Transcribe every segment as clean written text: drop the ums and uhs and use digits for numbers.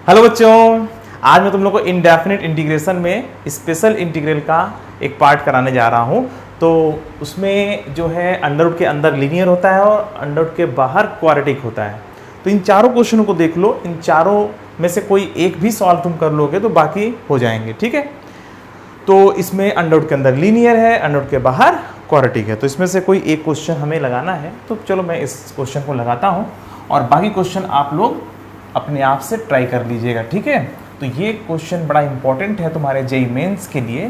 Hello बच्चों, आज मैं तुम लोग को इंडेफिनिट इंटीग्रेशन में स्पेशल इंटीग्रल का एक पार्ट कराने जा रहा हूँ। तो उसमें जो है अंडर रूट के अंदर लीनियर होता है और अंडर रूट के बाहर क्वाड्रेटिक होता है। तो इन चारों क्वेश्चनों को देख लो, इन चारों में से कोई एक भी सॉल्व तुम कर लोगे तो बाकी हो जाएंगे, ठीक है। तो इसमें अंडर रूट के अंदर लीनियर है, अंडर रूट के बाहर क्वाड्रेटिक है। तो इसमें से कोई एक क्वेश्चन हमें लगाना है। तो चलो मैं इस क्वेश्चन को लगाता हूँ और बाकी क्वेश्चन आप लोग अपने आप से ट्राई कर लीजिएगा, ठीक है। तो ये क्वेश्चन बड़ा इंपॉर्टेंट है तुम्हारे जेई मेंस के लिए,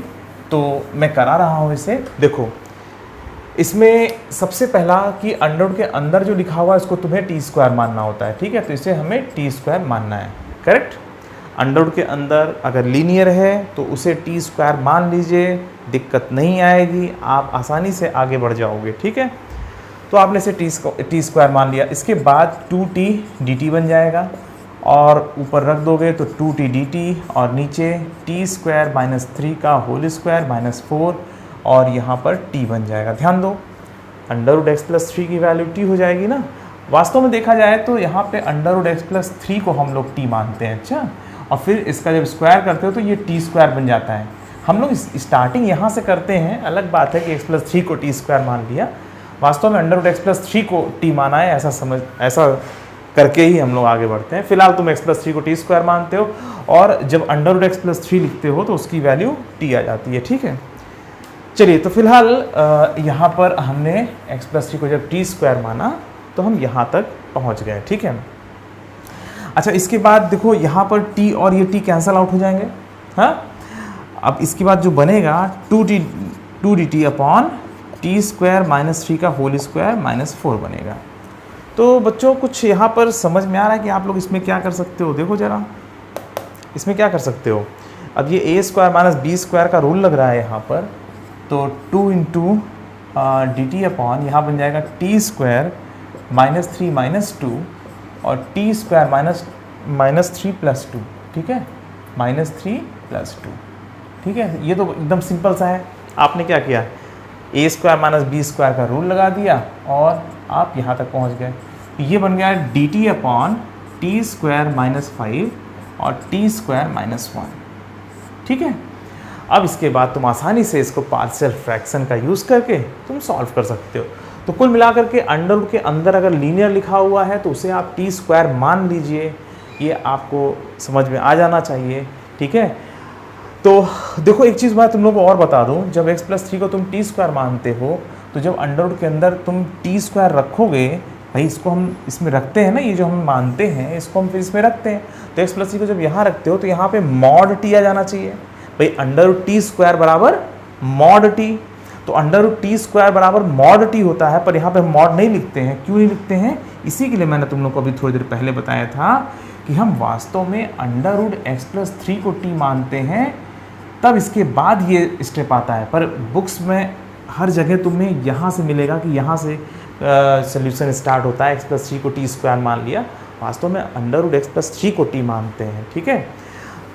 तो मैं करा रहा हूँ इसे। देखो, इसमें सबसे पहला कि अंडर रूट के अंदर जो लिखा हुआ है इसको तुम्हें टी स्क्वायर मानना होता है, ठीक है। तो इसे हमें टी स्क्वायर मानना है, करेक्ट। अंडर रूट के अंदर अगर लीनियर है तो उसे टी स्क्वायर मान लीजिए, दिक्कत नहीं आएगी, आप आसानी से आगे बढ़ जाओगे, ठीक है। तो आपने इसे टी स्क्वायर मान लिया। इसके बाद 2t dt बन जाएगा और ऊपर रख दोगे तो 2t dt और नीचे टी स्क्वायर माइनस 3 का होल स्क्वायर माइनस 4 और यहाँ पर t बन जाएगा। ध्यान दो, अंडर रूट एक्स प्लस 3 की वैल्यू t हो जाएगी ना। वास्तव में देखा जाए तो यहाँ पे अंडर रूट एक्स प्लस 3 को हम लोग t मानते हैं, अच्छा। और फिर इसका जब स्क्वायर करते हो तो ये टी स्क्वायर बन जाता है। हम लोग स्टार्टिंग यहाँ से करते हैं, अलग बात है कि एक्स प्लस 3 को टी स्क्वायर मान लिया। वास्तव में अंडर रूट एक्स प्लस 3 को t माना है, ऐसा करके ही हम लोग आगे बढ़ते हैं। फिलहाल तुम एक्स प्लस 3 को टी स्क्वायर मानते हो और जब अंडर रूट एक्स प्लस 3 लिखते हो तो उसकी वैल्यू t आ जाती है, ठीक है। चलिए, तो फिलहाल यहाँ पर हमने एक्स प्लस 3 को जब टी स्क्वायर माना तो हम यहाँ तक पहुँच गए, ठीक है। अच्छा, इसके बाद देखो यहाँ पर t और ये t कैंसल आउट हो जाएंगे, हाँ। अब इसके बाद जो बनेगा 2 dt upon T square minus 3 का होल स्क्वायर माइनस 4 बनेगा। तो बच्चों, कुछ यहाँ पर समझ में आ रहा है कि आप लोग इसमें क्या कर सकते हो। देखो जरा, इसमें क्या कर सकते हो। अब ये a square minus B square का रूल लग रहा है यहाँ पर, तो 2 इंटू डी टी अपॉन यहाँ बन जाएगा टी स्क्वायर माइनस 3 माइनस 2 और टी स्क्वायर माइनस 3 प्लस 2, ठीक है, माइनस 3 प्लस 2, ठीक है। ये तो एकदम सिंपल सा है। आपने क्या किया, ए स्क्वायर माइनस बी स्क्वायर का रूल लगा दिया और आप यहाँ तक पहुँच गए। ये बन गया D T upon T square minus 5 और टी स्क्वायर माइनस 1, ठीक है। अब इसके बाद तुम आसानी से इसको पार्शियल फ्रैक्शन का यूज़ करके तुम सॉल्व कर सकते हो। तो कुल मिलाकर के अंडर रूट के अंदर अगर लीनियर लिखा हुआ है तो उसे आप टी स्क्वायर मान लीजिए, ये आपको समझ में आ जाना चाहिए, ठीक है। तो देखो, एक चीज़ मैं तुम लोगों को और बता दूं, जब x प्लस 3 को तुम टी स्क्वायर मानते हो तो जब अंडर रूट के अंदर तुम टी स्क्वायर रखोगे, भाई इसको हम इसमें रखते हैं ना, ये जो हम मानते हैं इसको हम फिर इसमें रखते हैं। तो x प्लस 3 को जब यहाँ रखते हो तो यहाँ पे मॉड टी आ जाना चाहिए। भाई अंडर रूट टी स्क्वायर बराबर मॉड टी, तो अंडर रूट टी स्क्वायर बराबर मॉड टी होता है, पर यहाँ पे मॉड नहीं लिखते हैं। क्यों नहीं लिखते हैं? इसी के लिए मैंने तुम लोग को अभी थोड़ी देर पहले बताया था कि हम वास्तव में अंडर रूट एक्स प्लस 3 को टी मानते हैं, तब इसके बाद ये स्टेप आता है। पर बुक्स में हर जगह तुम्हें यहाँ से मिलेगा कि यहाँ से सोल्यूशन स्टार्ट होता है, एक्स प्लस 3 को टी स्क्वायर मान लिया। वास्तव में अंडर रूट एक्स प्लस 3 को टी मानते हैं, ठीक है।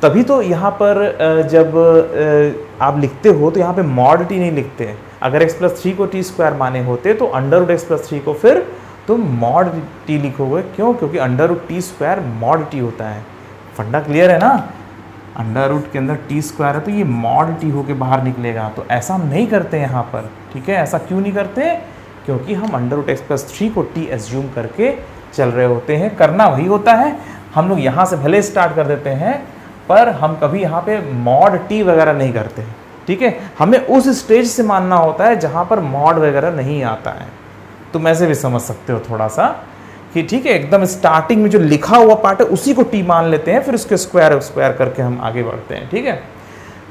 तभी तो यहाँ पर जब आप लिखते हो तो यहाँ पे मॉड टी नहीं लिखते हैं। अगर एक्स प्लस 3 को टी स्क्वायर माने होते तो अंडर रूट एक्स प्लस 3 को फिर तुम मॉड टी लिखोगे। क्यों? क्योंकि under root T square mod T होता है। फंडा क्लियर है ना? अंडर रूट के अंदर टी स्क्वायर है तो ये मॉड टी होके बाहर निकलेगा। तो ऐसा हम नहीं करते यहाँ पर, ठीक है। ऐसा क्यों नहीं करते? क्योंकि हम अंडर रूट एक्स प्लस 3 को टी एज्यूम करके चल रहे होते हैं। करना वही होता है, हम लोग यहाँ से भले स्टार्ट कर देते हैं पर हम कभी यहाँ पे मॉड टी वगैरह नहीं करते, ठीक है। हमें उस स्टेज से मानना होता है जहाँ पर मॉड वगैरह नहीं आता है। तुम ऐसे भी समझ सकते हो थोड़ा सा कि ठीक है, एकदम स्टार्टिंग में जो लिखा हुआ पार्ट है उसी को टी मान लेते हैं, फिर उसके स्क्वायर करके हम आगे बढ़ते हैं, ठीक है।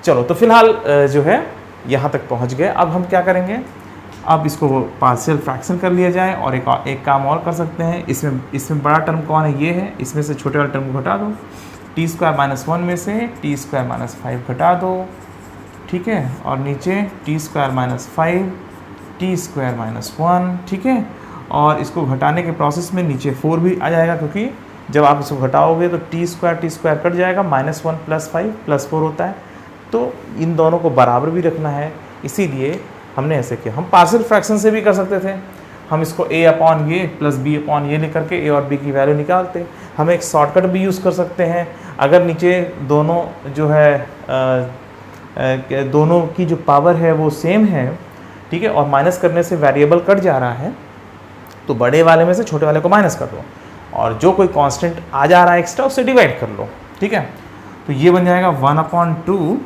चलो, तो फिलहाल जो है यहाँ तक पहुँच गए। अब हम क्या करेंगे, अब इसको पार्शियल फ्रैक्शन कर लिया जाए और एक काम और कर सकते हैं। इसमें बड़ा टर्म कौन है? ये है। इसमें से छोटे वाले टर्म को घटा दो। टी स्क्वायर माइनस 1 में से टी स्क्वायर माइनस 5 घटा दो, ठीक है। और नीचे T square minus 5 T square minus 1, ठीक है। और इसको घटाने के प्रोसेस में नीचे 4 भी आ जाएगा, क्योंकि जब आप इसको घटाओगे तो टी स्क्वायर कट जाएगा, माइनस 1 प्लस 5 प्लस 4 होता है। तो इन दोनों को बराबर भी रखना है, इसीलिए हमने ऐसे किया। हम पार्शियल फ्रैक्शन से भी कर सकते थे। हम इसको a अपॉन ये प्लस b अपॉन ये लिख करके a और b की वैल्यू निकालते। हम एक शॉर्टकट भी यूज़ कर सकते हैं। अगर नीचे दोनों जो है दोनों की जो पावर है वो सेम है, ठीक है, और माइनस करने से वेरिएबल कट जा रहा है, तो बड़े वाले में से छोटे वाले को माइनस कर दो और जो कोई कांस्टेंट आ जा रहा है एक्स्ट्रा उससे डिवाइड कर लो, ठीक है। तो ये बन जाएगा 1/2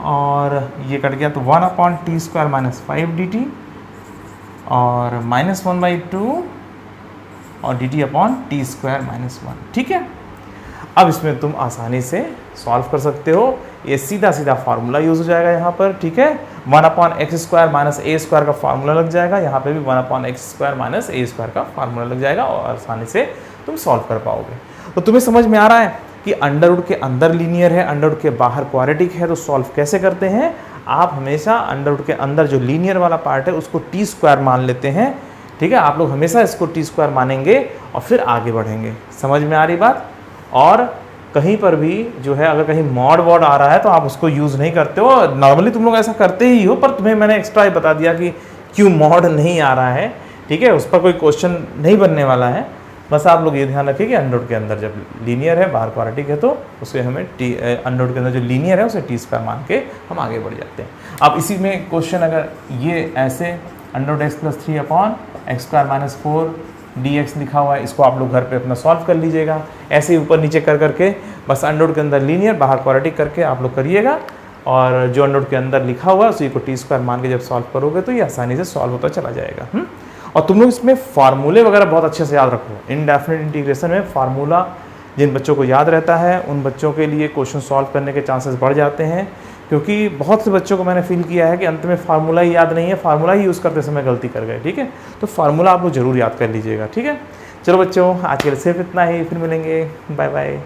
और ये कट गया तो 1/t² माइनस 5dt और -1/2 और dt/t² माइनस 1, ठीक है। अब इसमें तुम आसानी से सॉल्व कर सकते हो, ये सीधा सीधा फार्मूला यूज़ हो जाएगा यहाँ पर, ठीक है। 1/x² माइनस a² का फार्मूला लग जाएगा, यहाँ पे भी 1/x² माइनस a² का फार्मूला लग जाएगा और आसानी से तुम सॉल्व कर पाओगे। तो तुम्हें समझ में आ रहा है कि अंडरवुड के अंदर लीनियर है, अंडरवुड के बाहर क्वाड्रेटिक है, तो सॉल्व कैसे करते हैं। आप हमेशा अंडरवुड के अंदर जो लीनियर वाला पार्ट है उसको t² मान लेते हैं, ठीक है। आप लोग हमेशा इसको t² मानेंगे और फिर आगे बढ़ेंगे। समझ में आ रही बात। और कहीं पर भी जो है अगर कहीं मॉड वॉड आ रहा है तो आप उसको यूज़ नहीं करते हो, नॉर्मली तुम लोग ऐसा करते ही हो, पर तुम्हें मैंने एक्स्ट्रा ही बता दिया कि क्यों मॉड नहीं आ रहा है, ठीक है। उस पर कोई क्वेश्चन नहीं बनने वाला है। बस आप लोग ये ध्यान रखिए कि अंडरवुड के अंदर जब लीनियर है, बाहर क्वाड्रेटिक है, तो उसे हमें अंडरवुड के अंदर जो लीनियर है उसे t² मान के हम आगे बढ़ जाते हैं। अब इसी में क्वेश्चन अगर ये ऐसे √x+3/x² माइनस 4 dx लिखा हुआ है, इसको आप लोग घर पे अपना सॉल्व कर लीजिएगा। ऐसे ही ऊपर नीचे कर करके बस अंडरवुड के अंदर लीनियर बाहर क्वाड्रेटिक करके आप लोग करिएगा और जो अंडरवुड के अंदर लिखा हुआ है उसी को t² मान के जब सॉल्व करोगे तो ये आसानी से सॉल्व होता चला जाएगा। और तुम लोग इसमें फार्मूले वगैरह बहुत अच्छे से याद रखो। इनडेफिनिट इंटीग्रेशन में फार्मूला जिन बच्चों को याद रहता है उन बच्चों के लिए क्वेश्चन सॉल्व करने के चांसेस बढ़ जाते हैं, क्योंकि बहुत से बच्चों को मैंने फील किया है कि अंत में फार्मूला ही याद नहीं है, फार्मूला ही यूज़ करते समय गलती कर गए, ठीक है। तो फार्मूला आप लोग जरूर याद कर लीजिएगा, ठीक है। चलो बच्चों, आज के लिए सिर्फ इतना ही, फिर मिलेंगे, बाय बाय।